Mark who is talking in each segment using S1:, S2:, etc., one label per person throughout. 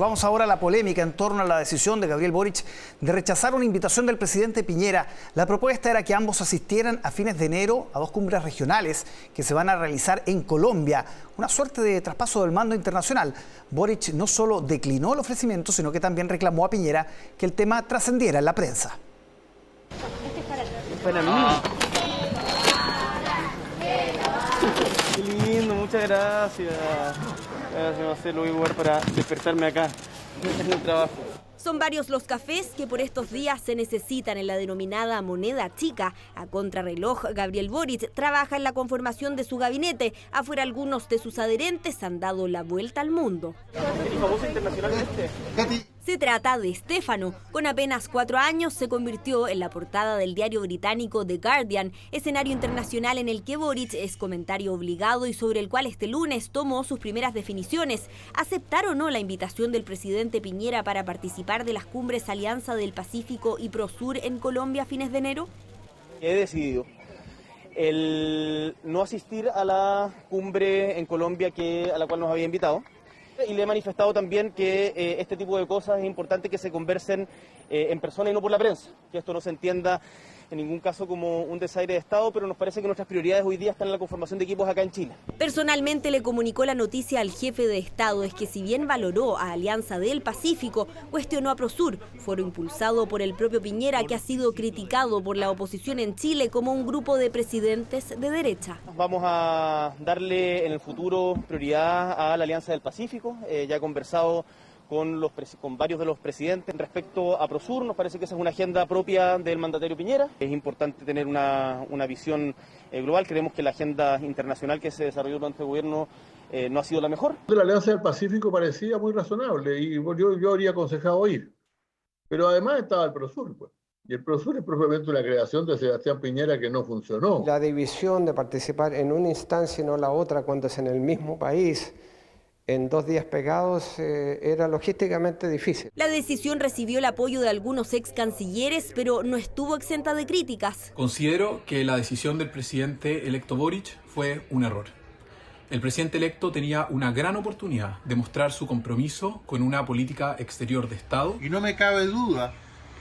S1: Vamos ahora a la polémica en torno a la decisión de Gabriel Boric de rechazar una invitación del presidente Piñera. La propuesta era que ambos asistieran a fines de enero a 2 cumbres regionales que se van a realizar en Colombia, una suerte de traspaso del mando internacional. Boric no solo declinó el ofrecimiento, sino que también reclamó a Piñera que el tema trascendiera en la prensa.
S2: Para mí. Qué lindo, muchas gracias. Gracias, Marcelo, voy a jugar para despertarme acá en el trabajo.
S3: Son varios los cafés que por estos días se necesitan en la denominada moneda chica. A contrarreloj, Gabriel Boric trabaja en la conformación de su gabinete. Afuera, algunos de sus adherentes han dado la vuelta al mundo.
S2: ¿El famoso internacionalmente?
S3: Se trata de Stefano. Con apenas 4 años se convirtió en la portada del diario británico The Guardian, escenario internacional en el que Boric es comentario obligado y sobre el cual este lunes tomó sus primeras definiciones. ¿Aceptar o no la invitación del presidente Piñera para participar de las cumbres Alianza del Pacífico y Prosur en Colombia a fines de enero?
S2: He decidido el no asistir a la cumbre en Colombia a la cual nos había invitado. Y le he manifestado también que este tipo de cosas es importante que se conversen en persona y no por la prensa. Que esto no se entienda en ningún caso como un desaire de Estado, pero nos parece que nuestras prioridades hoy día están en la conformación de equipos acá en Chile.
S3: Personalmente le comunicó la noticia al jefe de Estado, es que si bien valoró a Alianza del Pacífico, cuestionó a Prosur, foro impulsado por el propio Piñera, que ha sido criticado por la oposición en Chile como un grupo de presidentes de derecha.
S2: Vamos a darle en el futuro prioridad a la Alianza del Pacífico. Ya he conversado con varios de los presidentes respecto a Prosur. Nos parece que esa es una agenda propia del mandatario Piñera. Es importante tener una visión global. Creemos que la agenda internacional que se desarrolló durante el gobierno no ha sido la mejor.
S4: La Alianza del Pacífico parecía muy razonable y yo habría aconsejado ir. Pero además estaba el Prosur, pues. Y el Prosur es propiamente una creación de Sebastián Piñera que no funcionó.
S5: La división de participar en una instancia y no la otra cuando es en el mismo país, en 2 días pegados, era logísticamente difícil.
S3: La decisión recibió el apoyo de algunos ex cancilleres, pero no estuvo exenta de críticas.
S6: Considero que la decisión del presidente electo Boric fue un error. El presidente electo tenía una gran oportunidad de mostrar su compromiso con una política exterior de Estado.
S7: Y no me cabe duda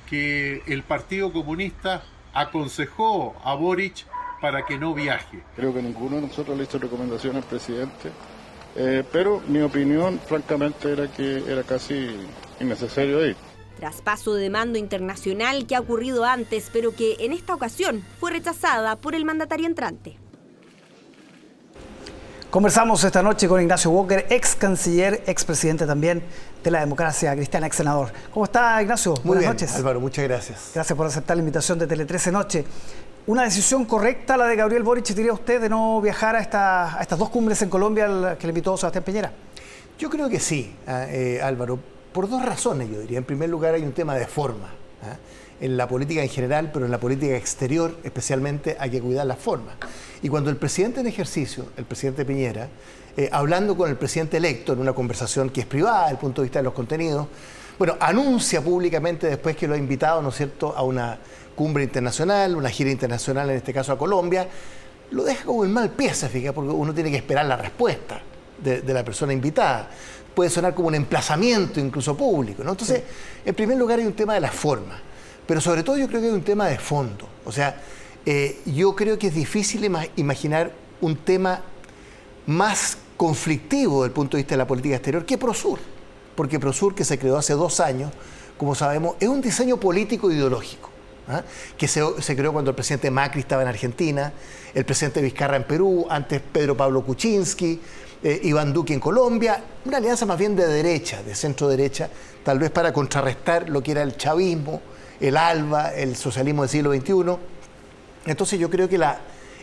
S7: que el Partido Comunista aconsejó a Boric para que no viaje.
S8: Creo que ninguno de nosotros le hizo recomendación al presidente. Pero mi opinión, francamente, era que era casi innecesario ir.
S3: Traspaso de mando internacional que ha ocurrido antes, pero que en esta ocasión fue rechazada por el mandatario entrante.
S1: Conversamos esta noche con Ignacio Walker, ex canciller, ex presidente también de la democracia cristiana, ex senador. ¿Cómo está, Ignacio?
S9: Buenas
S1: noches.
S9: Álvaro, muchas gracias.
S1: Gracias por aceptar la invitación de Tele 13 Noche. ¿Una decisión correcta la de Gabriel Boric, diría usted, de no viajar a estas 2 cumbres en Colombia que le invitó Sebastián Piñera?
S9: Yo creo que sí, Álvaro, por 2 razones, yo diría. En primer lugar, hay un tema de forma. En la política en general, pero en la política exterior especialmente, hay que cuidar las formas. Y cuando el presidente en ejercicio, el presidente Piñera, hablando con el presidente electo en una conversación que es privada desde el punto de vista de los contenidos, bueno, anuncia públicamente después que lo ha invitado, ¿no es cierto?, a una cumbre internacional, una gira internacional, en este caso a Colombia, lo deja como en mal pie, se fija, porque uno tiene que esperar la respuesta de la persona invitada. Puede sonar como un emplazamiento incluso público, ¿no? Entonces, en primer lugar hay un tema de la forma, pero sobre todo yo creo que hay un tema de fondo. O sea, yo creo que es difícil imaginar un tema más conflictivo desde el punto de vista de la política exterior que Prosur, porque Prosur, que se creó hace 2 años, como sabemos, es un diseño político e ideológico. Que se creó cuando el presidente Macri estaba en Argentina, el presidente Vizcarra en Perú, antes Pedro Pablo Kuczynski, Iván Duque en Colombia, una alianza más bien de derecha, de centro derecha, tal vez para contrarrestar lo que era el chavismo, el ALBA, el socialismo del siglo XXI. Entonces yo creo que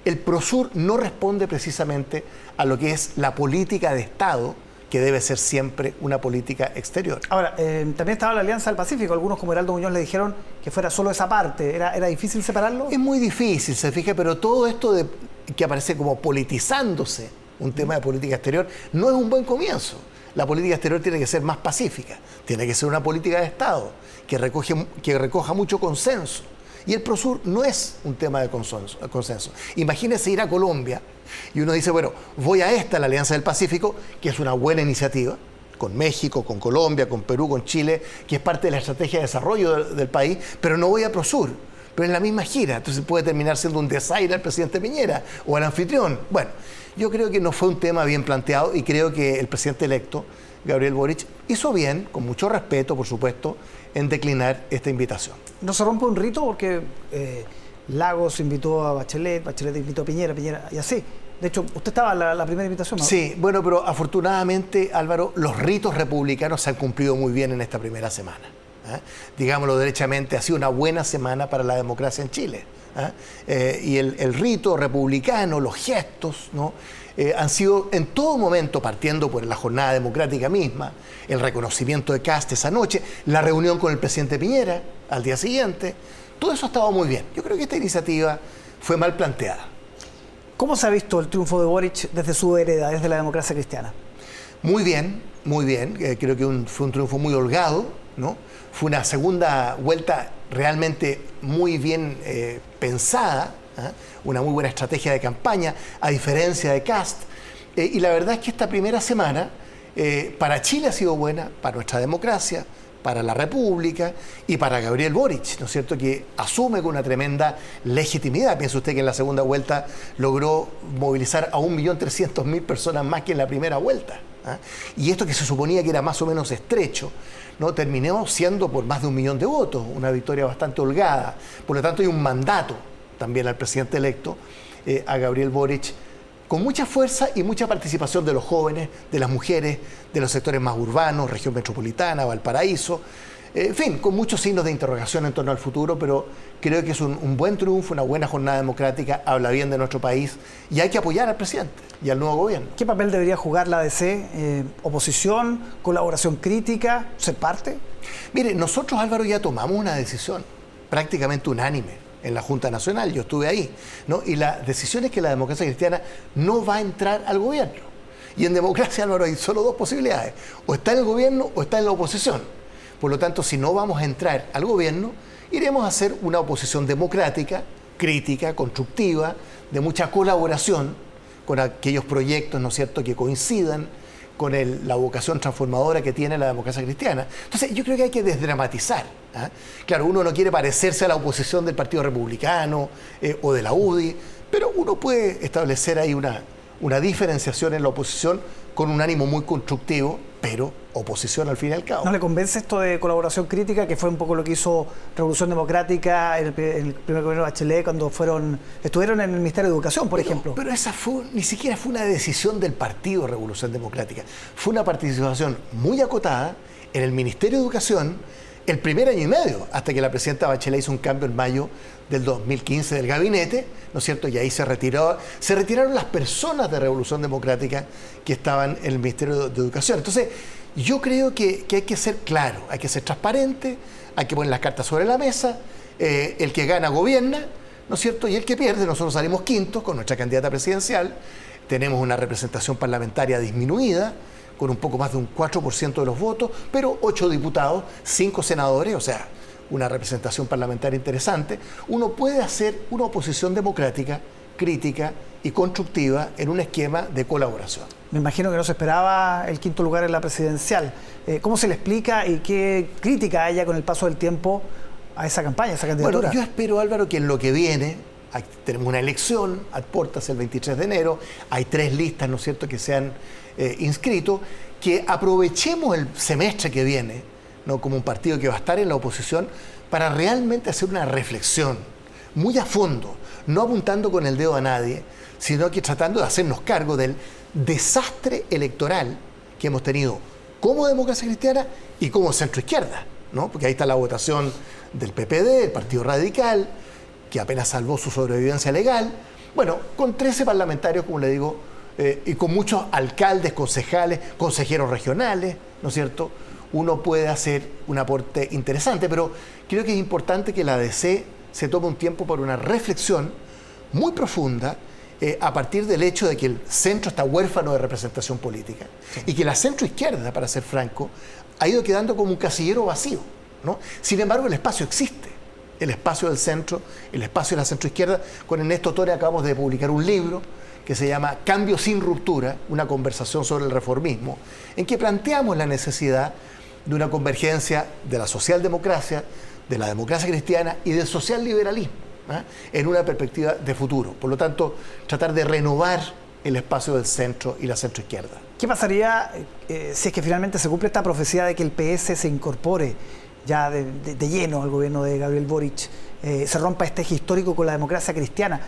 S9: el Prosur no responde precisamente a lo que es la política de Estado, que debe ser siempre una política exterior.
S1: Ahora, también estaba la Alianza del Pacífico. Algunos, como Heraldo Muñoz, le dijeron que fuera solo esa parte. ¿Era difícil separarlo?
S9: Es muy difícil, se fija, pero todo esto que aparece como politizándose un tema de política exterior no es un buen comienzo. La política exterior tiene que ser más pacífica, tiene que ser una política de Estado que recoja mucho consenso. Y el Prosur no es un tema de consenso. Imagínese ir a Colombia y uno dice, bueno, voy a la Alianza del Pacífico, que es una buena iniciativa, con México, con Colombia, con Perú, con Chile, que es parte de la estrategia de desarrollo del país, pero no voy a Prosur, pero en la misma gira. Entonces puede terminar siendo un desaire al presidente Piñera o al anfitrión. Bueno, yo creo que no fue un tema bien planteado y creo que el presidente electo, Gabriel Boric, hizo bien, con mucho respeto, por supuesto, en declinar esta invitación.
S1: No se rompe un rito porque Lagos invitó a Bachelet, Bachelet invitó a Piñera, Piñera y así. De hecho, usted estaba en la primera invitación, ¿no?
S9: Sí, bueno, pero afortunadamente, Álvaro, los ritos republicanos se han cumplido muy bien en esta primera semana. Digámoslo derechamente, ha sido una buena semana para la democracia en Chile. Y el rito republicano, los gestos, ¿no? Han sido en todo momento, partiendo por la jornada democrática misma, el reconocimiento de Kast esa noche, la reunión con el presidente Piñera al día siguiente, todo eso ha estado muy bien. Yo creo que esta iniciativa fue mal planteada.
S1: ¿Cómo se ha visto el triunfo de Boric desde su vereda, desde la democracia cristiana?
S9: Muy bien, muy bien. Creo que fue un triunfo muy holgado, ¿no? Fue una segunda vuelta realmente muy bien pensada, una muy buena estrategia de campaña, a diferencia de Kast. Y la verdad es que esta primera semana para Chile ha sido buena, para nuestra democracia, para la República y para Gabriel Boric, ¿no es cierto?, que asume con una tremenda legitimidad. Piensa usted que en la segunda vuelta logró movilizar a 1.300.000 personas más que en la primera vuelta. Y esto que se suponía que era más o menos estrecho, ¿no?, terminó siendo por más de 1 millón de votos, una victoria bastante holgada. Por lo tanto, hay un mandato también al presidente electo, a Gabriel Boric, con mucha fuerza y mucha participación de los jóvenes, de las mujeres, de los sectores más urbanos, región metropolitana, Valparaíso, en fin, con muchos signos de interrogación en torno al futuro, pero creo que es un buen triunfo, una buena jornada democrática, habla bien de nuestro país y hay que apoyar al presidente y al nuevo gobierno.
S1: ¿Qué papel debería jugar la ADC? ¿Oposición? ¿Colaboración crítica? ¿Ser parte?
S9: Mire, nosotros, Álvaro, ya tomamos una decisión prácticamente unánime en la Junta Nacional, yo estuve ahí, ¿no? Y la decisión es que la democracia cristiana no va a entrar al gobierno. Y en democracia, Álvaro, hay solo dos posibilidades: o está en el gobierno o está en la oposición. Por lo tanto, si no vamos a entrar al gobierno, iremos a hacer una oposición democrática, crítica, constructiva, de mucha colaboración con aquellos proyectos, ¿no es cierto?, que coincidan con la vocación transformadora que tiene la democracia cristiana. Entonces, yo creo que hay que desdramatizar. Claro, uno no quiere parecerse a la oposición del Partido Republicano o de la UDI, pero uno puede establecer ahí una diferenciación en la oposición con un ánimo muy constructivo, pero oposición al fin y al cabo.
S1: ¿No le convence esto de colaboración crítica, que fue un poco lo que hizo Revolución Democrática en el primer gobierno de Bachelet cuando estuvieron en el Ministerio de Educación, por ejemplo?
S9: Pero esa ni siquiera fue una decisión del Partido Revolución Democrática. Fue una participación muy acotada en el Ministerio de Educación el primer año y medio, hasta que la presidenta Bachelet hizo un cambio en mayo del 2015 del gabinete, ¿no es cierto? Y ahí se retiraron las personas de Revolución Democrática que estaban en el Ministerio de Educación. Entonces, yo creo que hay que ser claro, hay que ser transparente, hay que poner las cartas sobre la mesa, el que gana gobierna, ¿no es cierto? Y el que pierde, nosotros salimos quintos con nuestra candidata presidencial, tenemos una representación parlamentaria disminuida, con un poco más de un 4% de los votos, pero 8 diputados, 5 senadores, o sea, una representación parlamentaria interesante. Uno puede hacer una oposición democrática, crítica y constructiva en un esquema de colaboración.
S1: Me imagino que no se esperaba el quinto lugar en la presidencial. ¿Cómo se le explica y qué crítica haya con el paso del tiempo a esa campaña, a esa candidatura?
S9: Bueno, yo espero, Álvaro, que en lo que viene, tenemos una elección a puertas el 23 de enero, hay 3 listas, ¿no es cierto?, que se han inscrito, que aprovechemos el semestre que viene, ¿no?, como un partido que va a estar en la oposición, para realmente hacer una reflexión muy a fondo, no apuntando con el dedo a nadie, sino que tratando de hacernos cargo del desastre electoral que hemos tenido como democracia cristiana y como centro izquierda, ¿no? Porque ahí está la votación del PPD, el Partido Radical, que apenas salvó su sobrevivencia legal, bueno, con 13 parlamentarios, como le digo, y con muchos alcaldes, concejales, consejeros regionales, ¿no es cierto? Uno puede hacer un aporte interesante, pero creo que es importante que la ADC se tome un tiempo para una reflexión muy profunda a partir del hecho de que el centro está huérfano de representación política, sí, y que la centroizquierda, para ser franco, ha ido quedando como un casillero vacío, ¿no? Sin embargo, el espacio existe, el espacio del centro, el espacio de la centroizquierda. Con Ernesto Tore acabamos de publicar un libro que se llama Cambio sin ruptura, una conversación sobre el reformismo, en que planteamos la necesidad de una convergencia de la socialdemocracia, de la democracia cristiana y del socialliberalismo, en una perspectiva de futuro. Por lo tanto, tratar de renovar el espacio del centro y la centroizquierda.
S1: ¿Qué pasaría si es que finalmente se cumple esta profecía de que el PS se incorpore ya de lleno al gobierno de Gabriel Boric, se rompa este eje histórico con la democracia cristiana?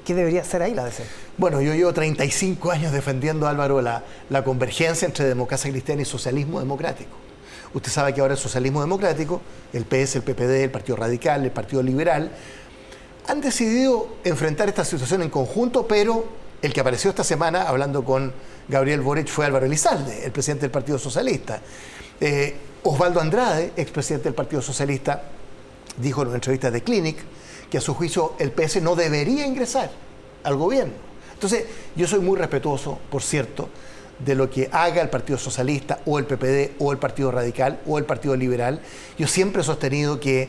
S1: ¿Qué debería hacer ahí la DC?
S9: Bueno, yo llevo 35 años defendiendo, Álvaro, la convergencia entre democracia cristiana y socialismo democrático. Usted sabe que ahora el socialismo democrático, el PS, el PPD, el Partido Radical, el Partido Liberal, han decidido enfrentar esta situación en conjunto, pero el que apareció esta semana hablando con Gabriel Boric fue Álvaro Elizalde, el presidente del Partido Socialista. Osvaldo Andrade, expresidente del Partido Socialista, dijo en una entrevista de Clinic que a su juicio el PS no debería ingresar al gobierno. Entonces, yo soy muy respetuoso, por cierto, de lo que haga el Partido Socialista o el PPD o el Partido Radical o el Partido Liberal. Yo siempre he sostenido que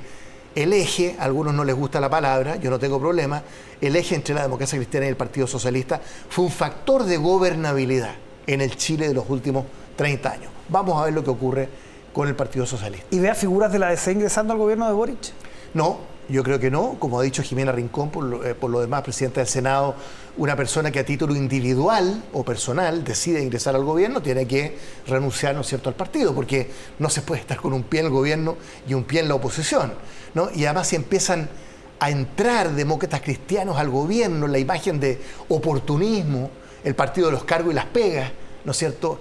S9: el eje, a algunos no les gusta la palabra, yo no tengo problema, el eje entre la democracia cristiana y el Partido Socialista fue un factor de gobernabilidad en el Chile de los últimos 30 años. Vamos a ver lo que ocurre con el Partido Socialista.
S1: ¿Y ve a figuras de la DC ingresando al gobierno de Boric?
S9: No, yo creo que no. Como ha dicho Jimena Rincón, por lo demás, presidenta del Senado, una persona que a título individual o personal decide ingresar al gobierno tiene que renunciar, ¿no es cierto?, al partido, porque no se puede estar con un pie en el gobierno y un pie en la oposición, ¿no? Y además, si empiezan a entrar demócratas cristianos al gobierno, la imagen de oportunismo, el partido de los cargos y las pegas, ¿no es cierto?,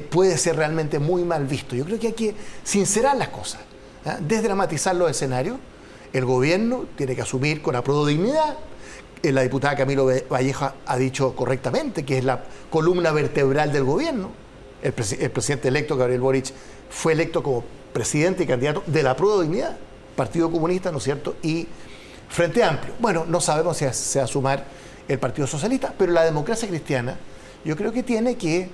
S9: puede ser realmente muy mal visto. Yo creo que hay que sincerar las cosas, desdramatizar los escenarios. El gobierno tiene que asumir con aprobodignidad. La diputada Camilo Vallejo ha dicho correctamente que es la columna vertebral del gobierno. El presidente electo, Gabriel Boric, fue electo como presidente y candidato de la aprobodignidad, Partido Comunista, ¿no es cierto?, y Frente Amplio. Bueno, no sabemos si se va a sumar el Partido Socialista, pero la democracia cristiana yo creo que tiene que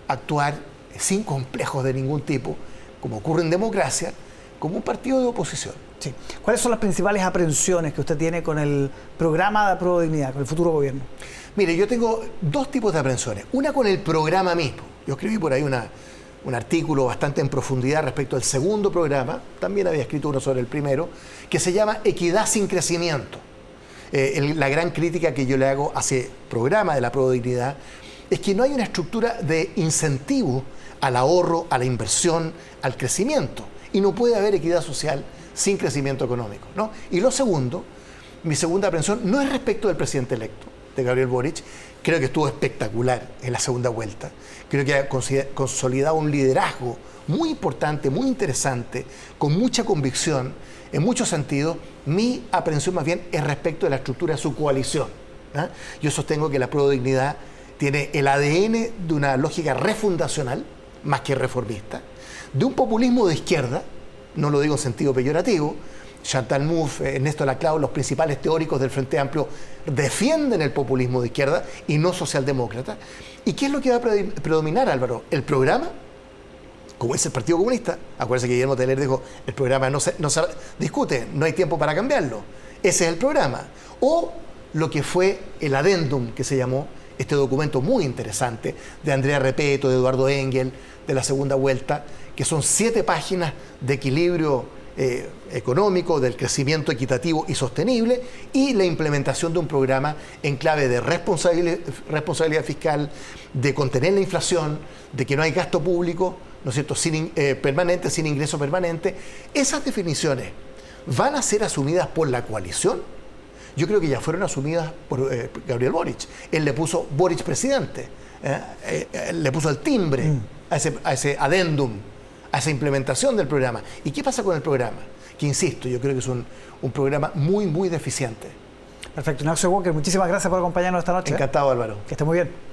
S9: actuar sin complejos de ningún tipo, como ocurre en democracia, como un partido de oposición.
S1: Sí. ¿Cuáles son las principales aprensiones que usted tiene con el programa de aprobodignidad, con el futuro gobierno?
S9: Mire, yo tengo dos tipos de aprensiones. Una con el programa mismo. Yo escribí por ahí un artículo bastante en profundidad respecto al segundo programa, también había escrito uno sobre el primero, que se llama Equidad sin crecimiento. La gran crítica que yo le hago a ese programa de la aprobodignidad es que no hay una estructura de incentivo al ahorro, a la inversión, al crecimiento. Y no puede haber equidad social sin crecimiento económico, ¿no? Y lo segundo, mi segunda aprensión, no es respecto del presidente electo, de Gabriel Boric. Creo que estuvo espectacular en la segunda vuelta. Creo que ha consolidado un liderazgo muy importante, muy interesante, con mucha convicción, en muchos sentidos. Mi aprensión más bien es respecto de la estructura de su coalición, ¿eh? Yo sostengo que la Prodignidad tiene el ADN de una lógica refundacional, más que reformista, de un populismo de izquierda, no lo digo en sentido peyorativo. Chantal Mouffe, Ernesto Laclau, los principales teóricos del Frente Amplio defienden el populismo de izquierda y no socialdemócrata. ¿Y qué es lo que va a predominar, Álvaro? El programa, como es el Partido Comunista. Acuérdense que Guillermo Teller dijo, el programa no se discute, no hay tiempo para cambiarlo. Ese es el programa. O lo que fue el adendum, que se llamó este documento muy interesante de Andrea Repeto, de Eduardo Engel, de la segunda vuelta, que son 7 páginas de equilibrio económico, del crecimiento equitativo y sostenible, y la implementación de un programa en clave de responsabilidad fiscal, de contener la inflación, de que no hay gasto público, ¿no es cierto?, permanente, sin ingreso permanente. Esas definiciones van a ser asumidas por la coalición. Yo creo que ya fueron asumidas por Gabriel Boric. Él le puso Boric presidente, le puso el timbre a ese adendum, a esa implementación del programa. ¿Y qué pasa con el programa? Que insisto, yo creo que es un programa muy, muy deficiente.
S1: Perfecto. Ignacio Walker, muchísimas gracias por acompañarnos esta noche.
S9: Encantado, Álvaro.
S1: Que esté muy bien.